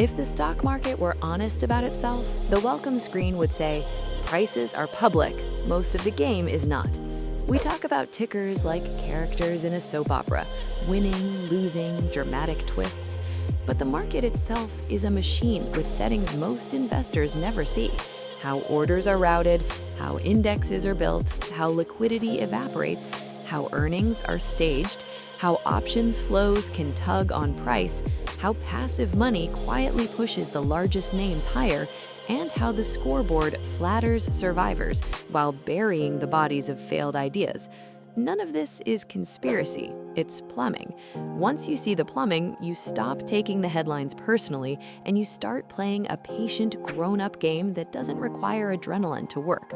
If the stock market were honest about itself, the welcome screen would say, prices are public, most of the game is not. We talk about tickers like characters in a soap opera, winning, losing, dramatic twists. But the market itself is a machine with settings most investors never see. How orders are routed, how indexes are built, how liquidity evaporates, how earnings are staged, how options flows can tug on price, how passive money quietly pushes the largest names higher, and how the scoreboard flatters survivors while burying the bodies of failed ideas. None of this is conspiracy, it's plumbing. Once you see the plumbing, you stop taking the headlines personally and you start playing a patient, grown-up game that doesn't require adrenaline to work.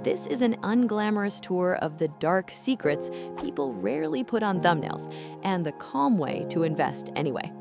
This is an unglamorous tour of the dark secrets people rarely put on thumbnails and the calm way to invest anyway.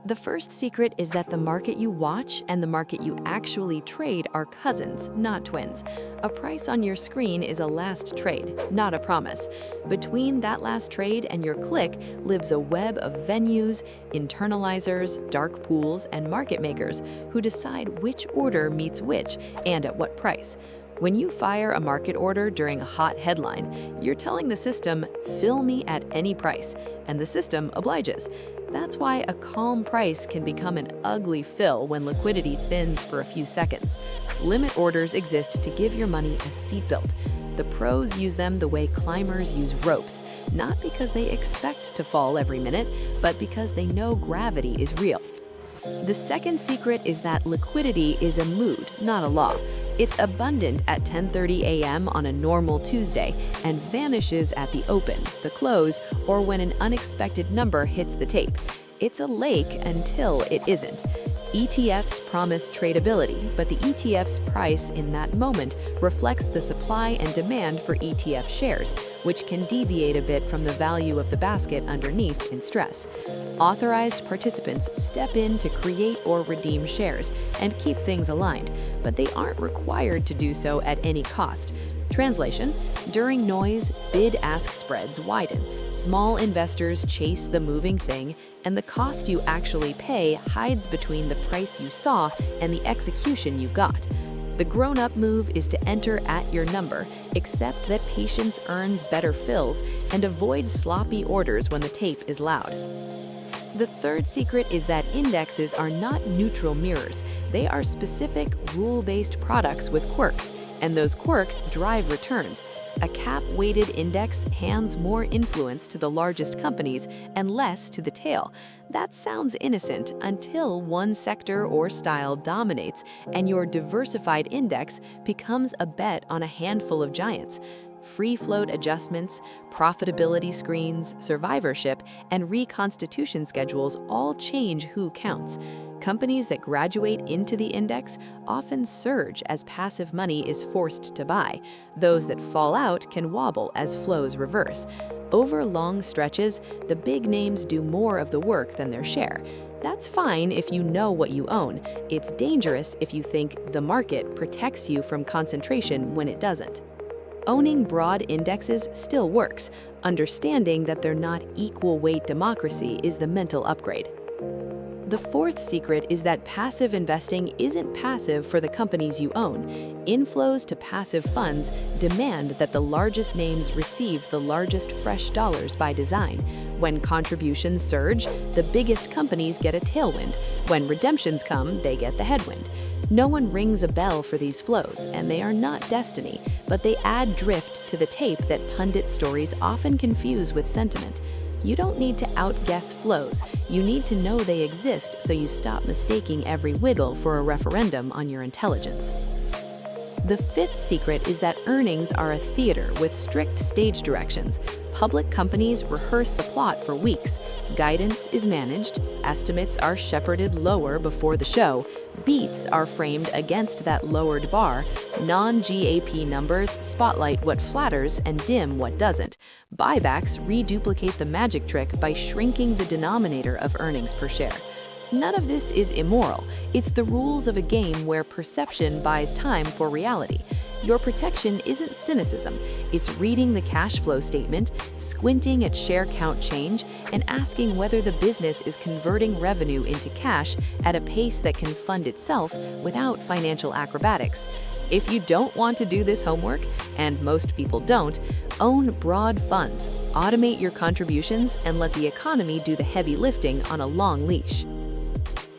The first secret is that the market you watch and the market you actually trade are cousins, not twins. A price on your screen is a last trade, not a promise. Between that last trade and your click lives a web of venues, internalizers, dark pools, and market makers who decide which order meets which and at what price. When you fire a market order during a hot headline, you're telling the system, fill me at any price, and the system obliges. That's why a calm price can become an ugly fill when liquidity thins for a few seconds. Limit orders exist to give your money a seatbelt. The pros use them the way climbers use ropes, not because they expect to fall every minute, but because they know gravity is real. The second secret is that liquidity is a mood, not a law. It's abundant at 10:30 a.m. on a normal Tuesday and vanishes at the open, the close, or when an unexpected number hits the tape. It's a lake until it isn't. ETFs promise tradability, but the ETF's price in that moment reflects the supply and demand for ETF shares, which can deviate a bit from the value of the basket underneath in stress. Authorized participants step in to create or redeem shares and keep things aligned, but they aren't required to do so at any cost. Translation: during noise, bid-ask spreads widen. Small investors chase the moving thing, and the cost you actually pay hides between the price you saw and the execution you got. The grown-up move is to enter at your number, accept that patience earns better fills, and avoid sloppy orders when the tape is loud. The third secret is that indexes are not neutral mirrors. They are specific, rule-based products with quirks, and those quirks drive returns. A cap-weighted index hands more influence to the largest companies and less to the tail. That sounds innocent until one sector or style dominates and your diversified index becomes a bet on a handful of giants. Free float adjustments, profitability screens, survivorship, and reconstitution schedules all change who counts. Companies that graduate into the index often surge as passive money is forced to buy. Those that fall out can wobble as flows reverse. Over long stretches, the big names do more of the work than their share. That's fine if you know what you own. It's dangerous if you think the market protects you from concentration when it doesn't. Owning broad indexes still works. Understanding that they're not equal weight democracy is the mental upgrade. The fourth secret is that passive investing isn't passive for the companies you own. Inflows to passive funds demand that the largest names receive the largest fresh dollars by design. When contributions surge, the biggest companies get a tailwind. When redemptions come, they get the headwind. No one rings a bell for these flows, and they are not destiny, but they add drift to the tape that pundit stories often confuse with sentiment. You don't need to outguess flows. You need to know they exist so you stop mistaking every wiggle for a referendum on your intelligence. The fifth secret is that earnings are a theater with strict stage directions. Public companies rehearse the plot for weeks. Guidance is managed, estimates are shepherded lower before the show, beats are framed against that lowered bar, non-GAAP numbers spotlight what flatters and dim what doesn't. Buybacks reduplicate the magic trick by shrinking the denominator of earnings per share. None of this is immoral. It's the rules of a game where perception buys time for reality. Your protection isn't cynicism, it's reading the cash flow statement, squinting at share count change, and asking whether the business is converting revenue into cash at a pace that can fund itself without financial acrobatics. If you don't want to do this homework, and most people don't, own broad funds, automate your contributions, and let the economy do the heavy lifting on a long leash.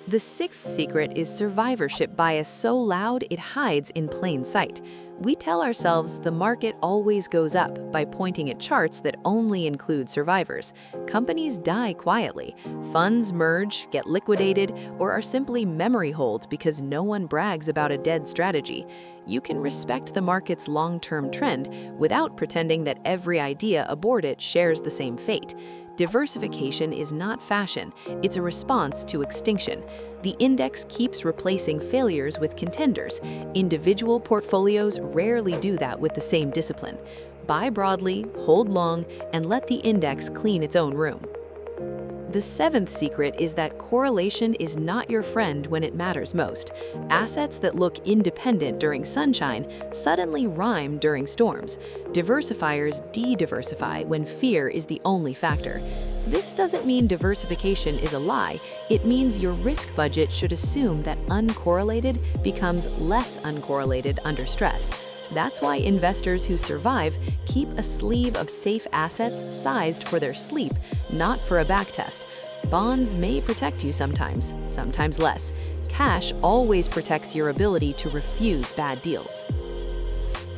The sixth secret is survivorship bias so loud it hides in plain sight. We tell ourselves the market always goes up by pointing at charts that only include survivors. Companies die quietly, funds merge, get liquidated, or are simply memory holed because no one brags about a dead strategy. You can respect the market's long-term trend without pretending that every idea aboard it shares the same fate. Diversification is not fashion, it's a response to extinction. The index keeps replacing failures with contenders. Individual portfolios rarely do that with the same discipline. Buy broadly, hold long, and let the index clean its own room. The seventh secret is that correlation is not your friend when it matters most. Assets that look independent during sunshine suddenly rhyme during storms. Diversifiers de-diversify when fear is the only factor. This doesn't mean diversification is a lie. It means your risk budget should assume that uncorrelated becomes less uncorrelated under stress. That's why investors who survive keep a sleeve of safe assets sized for their sleep, not for a backtest. Bonds may protect you sometimes, sometimes less. Cash always protects your ability to refuse bad deals.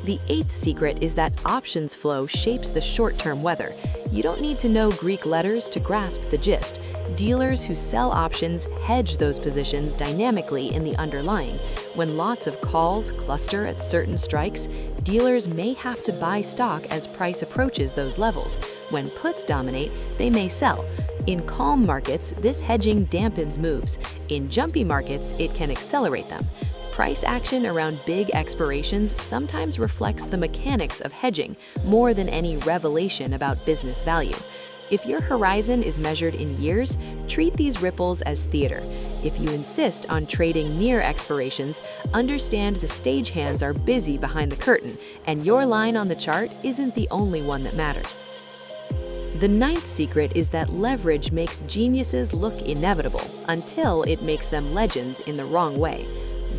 The eighth secret is that options flow shapes the short-term weather. You don't need to know Greek letters to grasp the gist. Dealers who sell options hedge those positions dynamically in the underlying. When lots of calls cluster at certain strikes, dealers may have to buy stock as price approaches those levels. When puts dominate, they may sell. In calm markets, this hedging dampens moves. In jumpy markets, it can accelerate them. Price action around big expirations sometimes reflects the mechanics of hedging more than any revelation about business value. If your horizon is measured in years, treat these ripples as theater. If you insist on trading near expirations, understand the stagehands are busy behind the curtain, and your line on the chart isn't the only one that matters. The ninth secret is that leverage makes geniuses look inevitable until it makes them legends in the wrong way.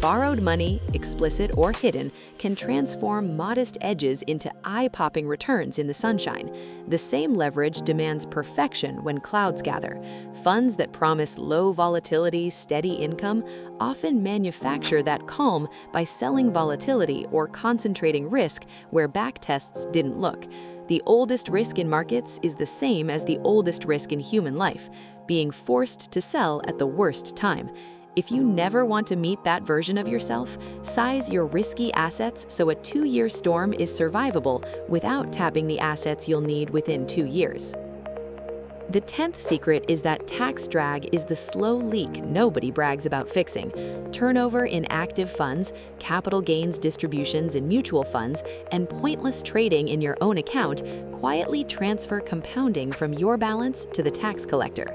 Borrowed money, explicit or hidden, can transform modest edges into eye-popping returns in the sunshine. The same leverage demands perfection when clouds gather. Funds that promise low volatility, steady income often manufacture that calm by selling volatility or concentrating risk where backtests didn't look. The oldest risk in markets is the same as the oldest risk in human life, being forced to sell at the worst time. If you never want to meet that version of yourself, size your risky assets so a 2-year storm is survivable without tapping the assets you'll need within 2 years. The 10th secret is that tax drag is the slow leak nobody brags about fixing. Turnover in active funds, capital gains distributions in mutual funds, and pointless trading in your own account quietly transfer compounding from your balance to the tax collector.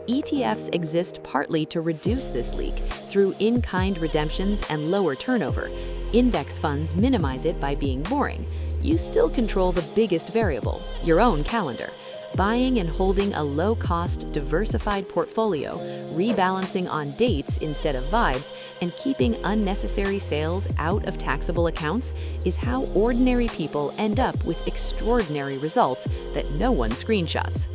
ETFs exist partly to reduce this leak through in-kind redemptions and lower turnover. Index funds minimize it by being boring. You still control the biggest variable, your own calendar. Buying and holding a low-cost, diversified portfolio, rebalancing on dates instead of vibes, and keeping unnecessary sales out of taxable accounts is how ordinary people end up with extraordinary results that no one screenshots.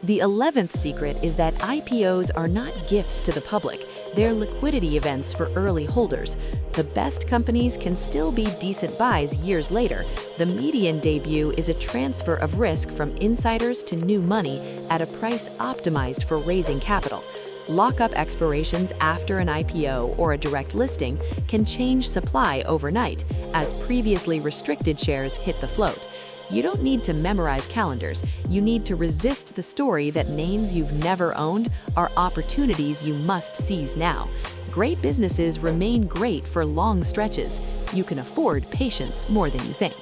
The 11th secret is that IPOs are not gifts to the public. They're liquidity events for early holders. The best companies can still be decent buys years later. The median debut is a transfer of risk from insiders to new money at a price optimized for raising capital. Lock-up expirations after an IPO or a direct listing can change supply overnight as previously restricted shares hit the float. You don't need to memorize calendars. You need to resist the story that names you've never owned are opportunities you must seize now. Great businesses remain great for long stretches. You can afford patience more than you think.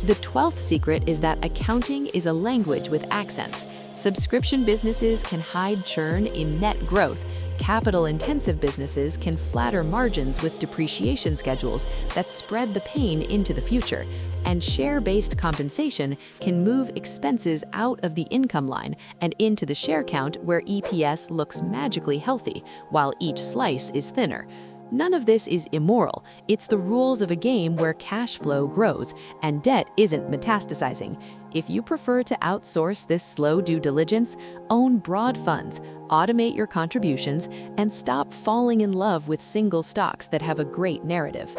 The 12th secret is that accounting is a language with accents. Subscription businesses can hide churn in net growth. Capital-intensive businesses can flatter margins with depreciation schedules that spread the pain into the future, and share-based compensation can move expenses out of the income line and into the share count where EPS looks magically healthy, while each slice is thinner. None of this is immoral. It's the rules of a game where cash flow grows and debt isn't metastasizing. If you prefer to outsource this slow due diligence, own broad funds, automate your contributions, and stop falling in love with single stocks that have a great narrative.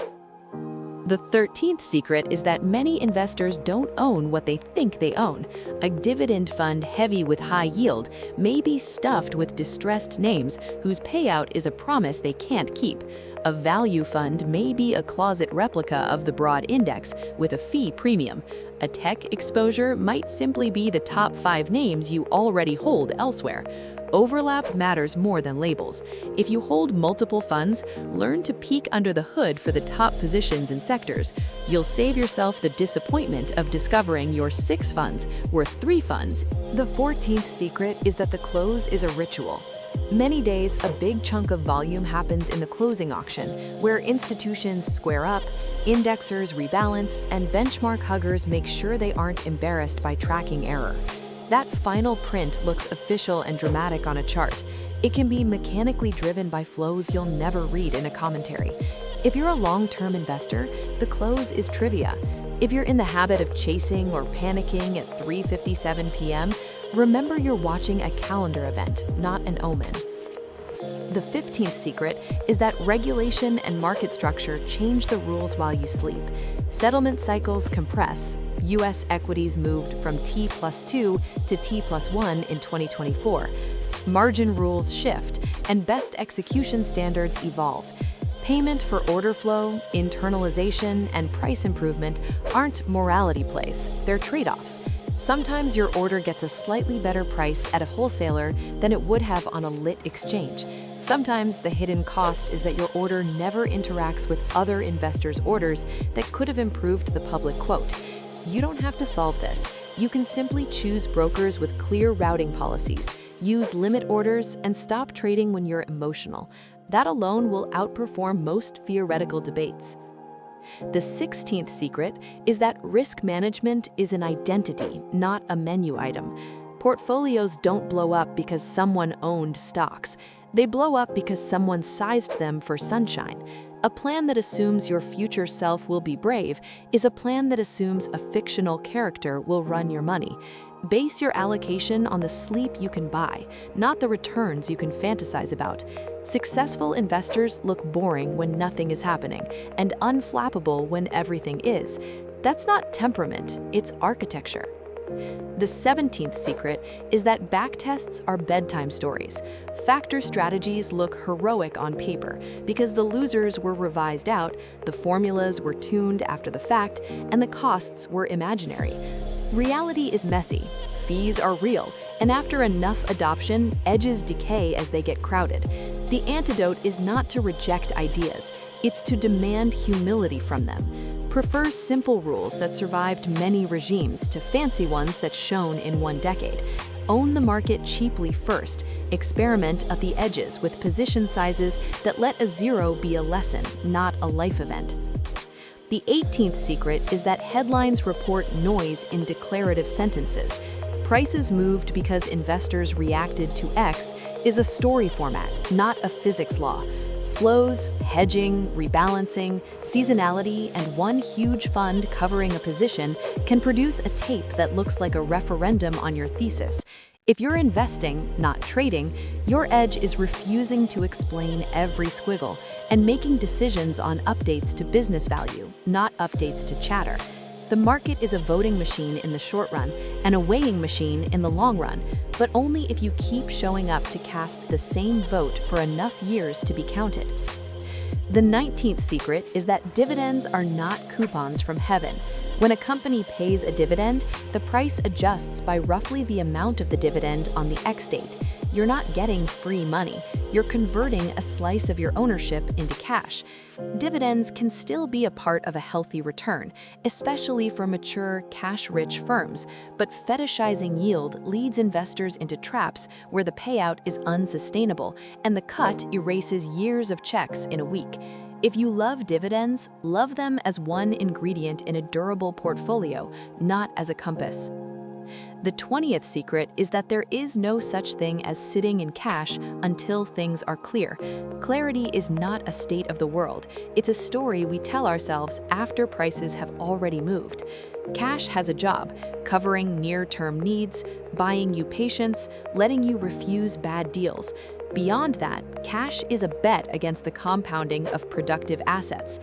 The 13th secret is that many investors don't own what they think they own. A dividend fund heavy with high yield may be stuffed with distressed names whose payout is a promise they can't keep. A value fund may be a closet replica of the broad index with a fee premium. A tech exposure might simply be the top 5 names you already hold elsewhere. Overlap matters more than labels. If you hold multiple funds, learn to peek under the hood for the top positions in sectors. You'll save yourself the disappointment of discovering your 6 funds worth 3 funds. The 14th secret is that the close is a ritual. Many days, a big chunk of volume happens in the closing auction, where institutions square up, indexers rebalance, and benchmark huggers make sure they aren't embarrassed by tracking error. That final print looks official and dramatic on a chart. It can be mechanically driven by flows you'll never read in a commentary. If you're a long-term investor, the close is trivia. If you're in the habit of chasing or panicking at 3:57 p.m., remember you're watching a calendar event, not an omen. The 15th secret is that regulation and market structure change the rules while you sleep. Settlement cycles compress. U.S. equities moved from T+2 to T+1 in 2024. Margin rules shift, and best execution standards evolve. Payment for order flow, internalization, and price improvement aren't morality plays, they're trade-offs. Sometimes your order gets a slightly better price at a wholesaler than it would have on a lit exchange. Sometimes the hidden cost is that your order never interacts with other investors' orders that could have improved the public quote. You don't have to solve this. You can simply choose brokers with clear routing policies, use limit orders, and stop trading when you're emotional. That alone will outperform most theoretical debates. The 16th secret is that risk management is an identity, not a menu item. Portfolios don't blow up because someone owned stocks. They blow up because someone sized them for sunshine. A plan that assumes your future self will be brave is a plan that assumes a fictional character will run your money. Base your allocation on the sleep you can buy, not the returns you can fantasize about. Successful investors look boring when nothing is happening, and unflappable when everything is. That's not temperament, it's architecture. The 17th secret is that backtests are bedtime stories. Factor strategies look heroic on paper because the losers were revised out, the formulas were tuned after the fact, and the costs were imaginary. Reality is messy, fees are real, and after enough adoption, edges decay as they get crowded. The antidote is not to reject ideas, it's to demand humility from them. Prefer simple rules that survived many regimes to fancy ones that shone in one decade. Own the market cheaply first. Experiment at the edges with position sizes that let a zero be a lesson, not a life event. The 18th secret is that headlines report noise in declarative sentences. Prices moved because investors reacted to X is a story format, not a physics law. Flows, hedging, rebalancing, seasonality, and one huge fund covering a position can produce a tape that looks like a referendum on your thesis. If you're investing, not trading, your edge is refusing to explain every squiggle and making decisions on updates to business value, not updates to chatter. The market is a voting machine in the short run and a weighing machine in the long run, but only if you keep showing up to cast the same vote for enough years to be counted. The 19th secret is that dividends are not coupons from heaven. When a company pays a dividend, the price adjusts by roughly the amount of the dividend on the X date. You're not getting free money. You're converting a slice of your ownership into cash. Dividends can still be a part of a healthy return, especially for mature, cash-rich firms, but fetishizing yield leads investors into traps where the payout is unsustainable and the cut erases years of checks in a week. If you love dividends, love them as one ingredient in a durable portfolio, not as a compass. The 20th secret is that there is no such thing as sitting in cash until things are clear. Clarity is not a state of the world. It's a story we tell ourselves after prices have already moved. Cash has a job, covering near-term needs, buying you patience, letting you refuse bad deals. Beyond that, cash is a bet against the compounding of productive assets.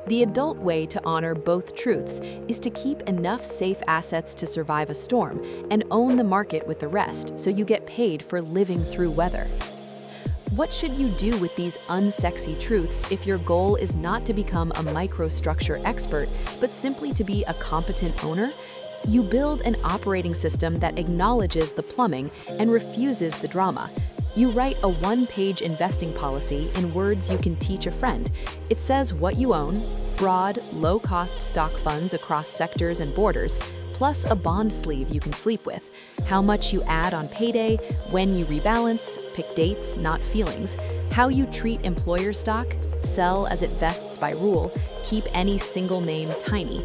The adult way to honor both truths is to keep enough safe assets to survive a storm and own the market with the rest so you get paid for living through weather. What should you do with these unsexy truths if your goal is not to become a microstructure expert, but simply to be a competent owner? You build an operating system that acknowledges the plumbing and refuses the drama. You write a one-page investing policy in words you can teach a friend. It says what you own, broad, low-cost stock funds across sectors and borders, plus a bond sleeve you can sleep with, how much you add on payday, when you rebalance, pick dates, not feelings, how you treat employer stock, sell as it vests by rule, keep any single name tiny,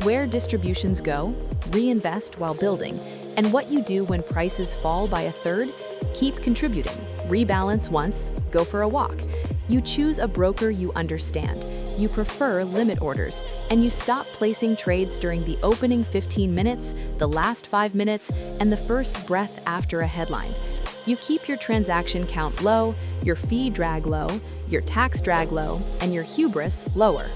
where distributions go, reinvest while building, and what you do when prices fall by a third. Keep contributing, rebalance once, go for a walk. You choose a broker you understand. You prefer limit orders, and you stop placing trades during the opening 15 minutes, the last 5 minutes, and the first breath after a headline. You keep your transaction count low, your fee drag low, your tax drag low, and your hubris lower.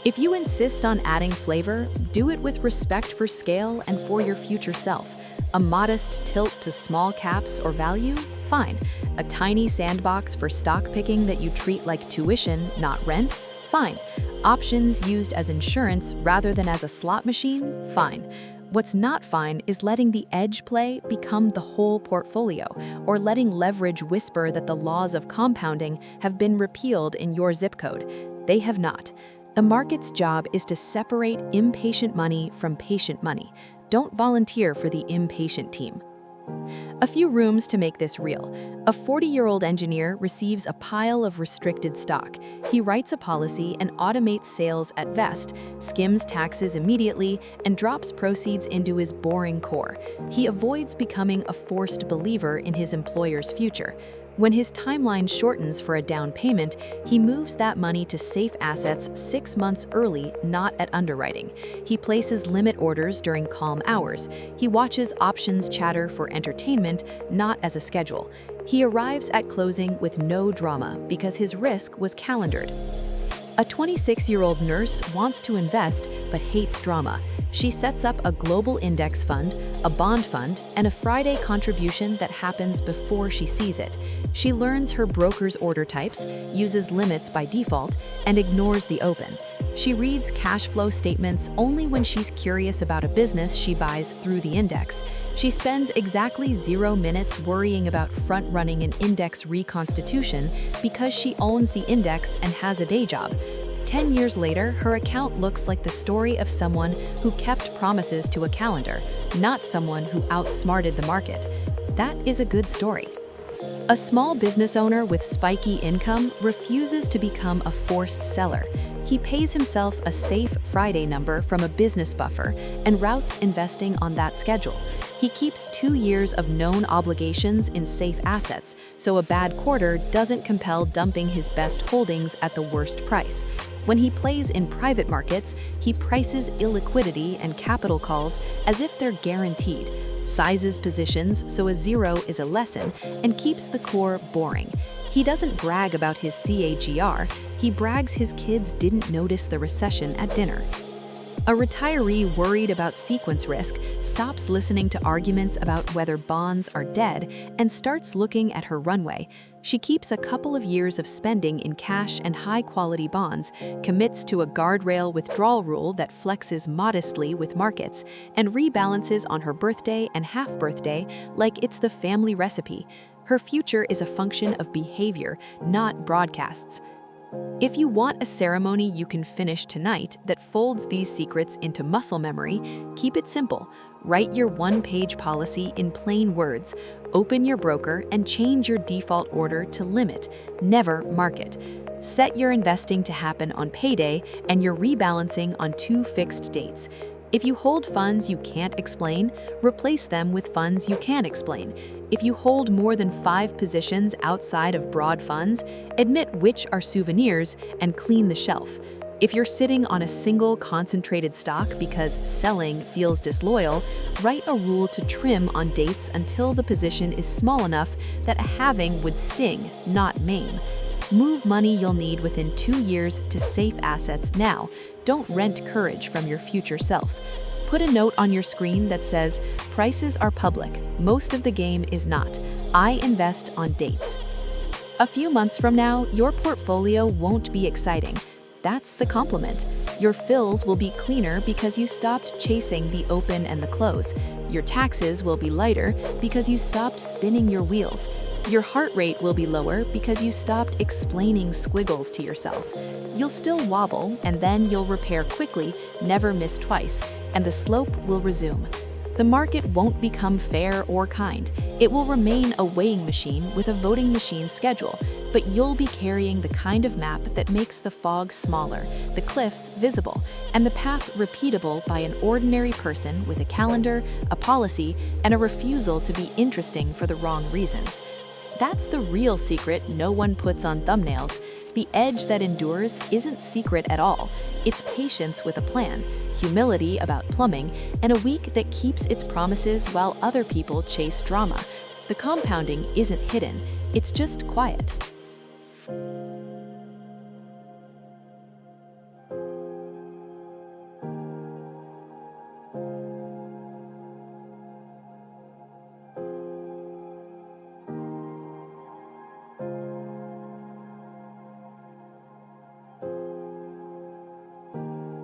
If you insist on adding flavor, do it with respect for scale and for your future self. A modest tilt to small caps or value? Fine. A tiny sandbox for stock picking that you treat like tuition, not rent? Fine. Options used as insurance rather than as a slot machine? Fine. What's not fine is letting the edge play become the whole portfolio, or letting leverage whisper that the laws of compounding have been repealed in your zip code. They have not. The market's job is to separate impatient money from patient money. Don't volunteer for the impatient team. A few rooms to make this real. A 40-year-old engineer receives a pile of restricted stock. He writes a policy and automates sales at Vest, skims taxes immediately, and drops proceeds into his boring core. He avoids becoming a forced believer in his employer's future. When his timeline shortens for a down payment, he moves that money to safe assets 6 months early, not at underwriting. He places limit orders during calm hours. He watches options chatter for entertainment, not as a schedule. He arrives at closing with no drama because his risk was calendared. A 26-year-old nurse wants to invest but hates drama. She sets up a global index fund, a bond fund, and a Friday contribution that happens before she sees it. She learns her broker's order types, uses limits by default, and ignores the open. She reads cash flow statements only when she's curious about a business she buys through the index. She spends exactly 0 minutes worrying about front-running an index reconstitution because she owns the index and has a day job. 10 years later, her account looks like the story of someone who kept promises to a calendar, not someone who outsmarted the market. That is a good story. A small business owner with spiky income refuses to become a forced seller. He pays himself a safe Friday number from a business buffer and routes investing on that schedule. He keeps 2 years of known obligations in safe assets, so a bad quarter doesn't compel dumping his best holdings at the worst price. When he plays in private markets, he prices illiquidity and capital calls as if they're guaranteed, sizes positions so a zero is a lesson, and keeps the core boring. He doesn't brag about his CAGR, he brags his kids didn't notice the recession at dinner. A retiree worried about sequence risk stops listening to arguments about whether bonds are dead and starts looking at her runway. She keeps a couple of years of spending in cash and high-quality bonds, commits to a guardrail withdrawal rule that flexes modestly with markets, and rebalances on her birthday and half-birthday like it's the family recipe. Her future is a function of behavior, not broadcasts. If you want a ceremony you can finish tonight that folds these secrets into muscle memory, keep it simple. Write your one-page policy in plain words, open your broker, and change your default order to limit, never market. Set your investing to happen on payday and your rebalancing on 2 fixed dates. If you hold funds you can't explain, replace them with funds you can explain. If you hold more than 5 positions outside of broad funds, admit which are souvenirs and clean the shelf. If you're sitting on a single concentrated stock because selling feels disloyal, write a rule to trim on dates until the position is small enough that a halving would sting, not maim. Move money you'll need within 2 years to safe assets now. Don't rent courage from your future self. Put a note on your screen that says, "Prices are public, most of the game is not. I invest on dates." A few months from now, your portfolio won't be exciting. That's the compliment. Your fills will be cleaner because you stopped chasing the open and the close. Your taxes will be lighter because you stopped spinning your wheels. Your heart rate will be lower because you stopped explaining squiggles to yourself. You'll still wobble, and then you'll repair quickly, never miss twice, and the slope will resume. The market won't become fair or kind. It will remain a weighing machine with a voting machine schedule, but you'll be carrying the kind of map that makes the fog smaller, the cliffs visible, and the path repeatable by an ordinary person with a calendar, a policy, and a refusal to be interesting for the wrong reasons. That's the real secret no one puts on thumbnails. The edge that endures isn't secret at all. It's patience with a plan, humility about plumbing, and a week that keeps its promises while other people chase drama. The compounding isn't hidden, it's just quiet.